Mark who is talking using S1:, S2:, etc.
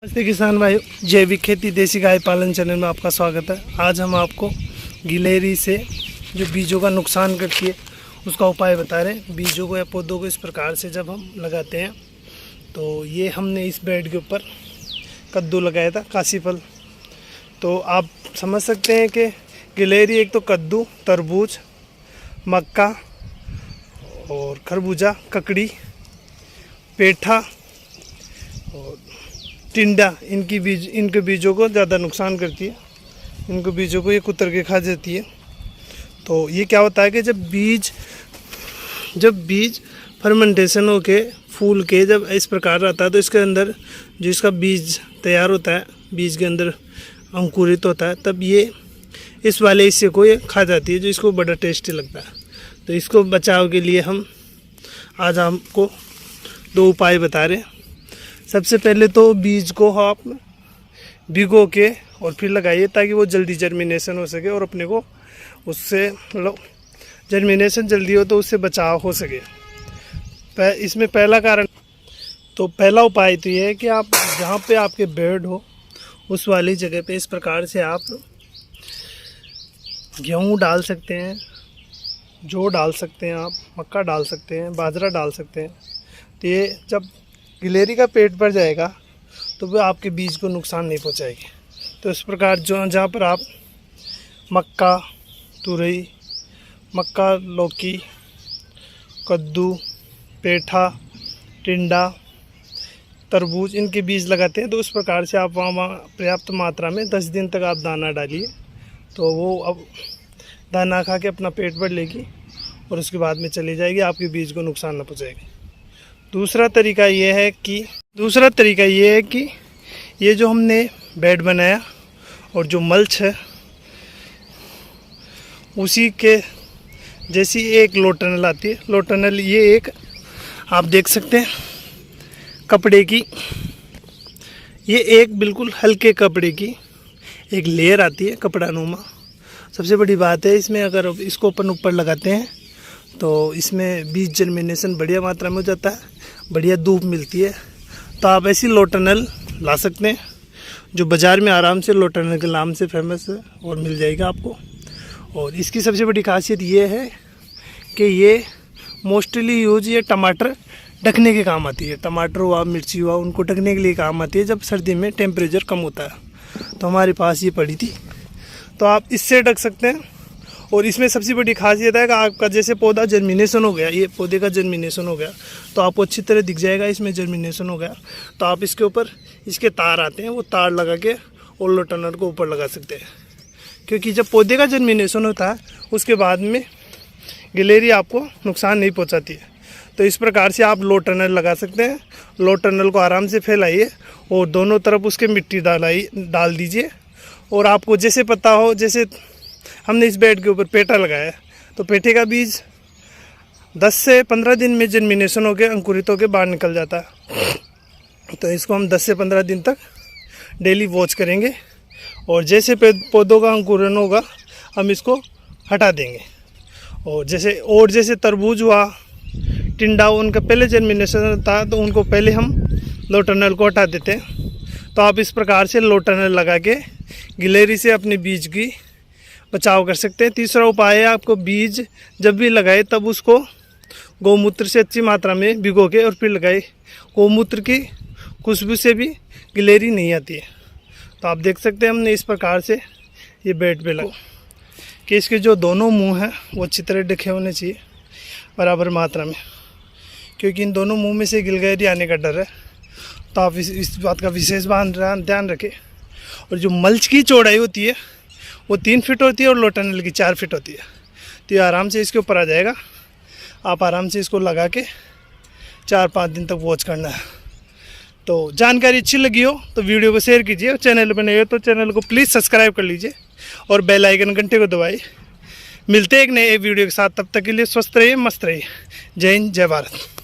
S1: नमस्ते किसान भाई, जैविक खेती देसी गाय पालन चैनल में आपका स्वागत है। आज हम आपको गिलहरी से जो बीजों का नुकसान करती है उसका उपाय बता रहे हैं। बीजों को या पौधों को इस प्रकार से जब हम लगाते हैं तो ये हमने इस बेड के ऊपर कद्दू लगाया था, काशी फल। तो आप समझ सकते हैं कि गिलहरी एक तो कद्दू, तरबूज, मक्का और खरबूजा, ककड़ी, पेठा और टिंडा, इनके बीजों को ज़्यादा नुकसान करती है। इनको बीजों को ये कुतर के खा जाती है। तो ये क्या होता है कि जब बीज फर्मेंटेशन होके फूल के जब इस प्रकार आता है तो इसके अंदर जो इसका बीज तैयार होता है, बीज के अंदर अंकुरित होता है, तब ये इस वाले हिस्से को ये खा जाती है जो इसको बड़ा टेस्टी लगता है। तो इसको बचाव के लिए हम आज आपको दो उपाय बता रहे हैं। सबसे पहले तो बीज को आप भिगो के और फिर लगाइए ताकि वो जल्दी जर्मिनेशन हो सके और अपने को उससे जर्मिनेशन जल्दी हो तो उससे बचाव हो सके। इसमें पहला कारण तो पहला उपाय तो ये है कि आप जहाँ पे आपके बेड हो उस वाली जगह पे इस प्रकार से आप गेहूँ डाल सकते हैं, जौ डाल सकते हैं, आप मक्का डाल सकते हैं, बाजरा डाल सकते हैं। तो ये जब गिलहरी का पेट भर जाएगा तो वह आपके बीज को नुकसान नहीं पहुंचाएगी। तो इस प्रकार जहाँ पर आप मक्का, तुरई, मक्का, लौकी, कद्दू, पेठा, टिंडा, तरबूज, इनके बीज लगाते हैं तो उस प्रकार से आप वहाँ पर्याप्त मात्रा में 10 दिन तक आप दाना डालिए तो वो अब दाना खा के अपना पेट भर लेगी और उसके बाद में चली जाएगी, आपके बीज को नुकसान न पहुँचाएगी। दूसरा तरीका ये है कि ये जो हमने बेड बनाया और जो मल्च है उसी के जैसी एक लोटनल आती है। लोटनल ये एक आप देख सकते हैं कपड़े की, ये एक बिल्कुल हल्के कपड़े की एक लेयर आती है, कपड़ा नुमा। सबसे बड़ी बात है इसमें, अगर इसको अपन ऊपर लगाते हैं तो इसमें बीज जर्मिनेशन बढ़िया मात्रा में हो जाता है, बढ़िया धूप मिलती है। तो आप ऐसी लोटनल ला सकते हैं जो बाज़ार में आराम से लोटनल के नाम से फेमस है और मिल जाएगा आपको। और इसकी सबसे बड़ी खासियत ये है कि ये मोस्टली यूज ये टमाटर ढकने के काम आती है। टमाटर हुआ, मिर्ची हुआ, उनको ढकने के लिए काम आती है जब सर्दी में टेम्परेचर कम होता है। तो हमारे पास ये पड़ी थी तो आप इससे ढक सकते हैं। और इसमें सबसे बड़ी खासियत है कि आपका जैसे पौधा जर्मिनेशन हो गया, ये पौधे का जर्मिनेशन हो गया तो आपको अच्छी तरह दिख जाएगा इसमें जर्मिनेशन हो गया। तो आप इसके ऊपर इसके तार आते हैं, वो तार लगा के और लोटनल को ऊपर लगा सकते हैं, क्योंकि जब पौधे का जर्मिनेशन होता है उसके बाद में गिलहरी आपको नुकसान नहीं पहुँचाती है। तो इस प्रकार से आप लोटनल लगा सकते हैं। लोटनल को आराम से फैलाइए और दोनों तरफ उसके मिट्टी डाल दीजिए। और आपको जैसे पता हो, जैसे हमने इस बेड के ऊपर पेठा लगाया है तो पेठे का बीज 10 से 15 दिन में जर्मिनेशन होकर अंकुरित होकर बाहर निकल जाता है। तो इसको हम 10 से 15 दिन तक डेली वॉच करेंगे और जैसे पौधों का अंकुरन होगा हम इसको हटा देंगे। और जैसे तरबूज हुआ, टिंडा, उनका पहले जर्मिनेशन था तो उनको पहले हम लोटनल को हटा देते हैं। तो आप इस प्रकार से लोटनल लगा के गिलहरी से अपने बीज की बचाव कर सकते हैं। तीसरा उपाय है, आपको बीज जब भी लगाए तब उसको गौमूत्र से अच्छी मात्रा में भिगो के और फिर लगाए। गौमूत्र की खुशबू से भी गिलहरी नहीं आती है। तो आप देख सकते हैं हमने इस प्रकार से ये बेड पे लगा कि इसके जो दोनों मुंह हैं वो अच्छी तरह ढके होने चाहिए बराबर मात्रा में, क्योंकि इन दोनों मुंह में से गिलहरी आने का डर है। तो आप इस बात का विशेष ध्यान रखें। और जो मल्च की चौड़ाई होती है वो 3 फीट होती है और लोटनल की 4 फीट होती है। तो ये आराम से इसके ऊपर आ जाएगा। आप आराम से इसको लगा के 4-5 दिन तक वॉच करना है। तो जानकारी अच्छी लगी हो तो वीडियो को शेयर कीजिए और चैनल पर नए हो तो चैनल को प्लीज़ सब्सक्राइब कर लीजिए और बेल आइकन घंटे को दबाइए। मिलते हैं एक नए वीडियो के साथ, तब तक के लिए स्वस्थ रहिए, मस्त रहिए। जय हिंद, जय भारत।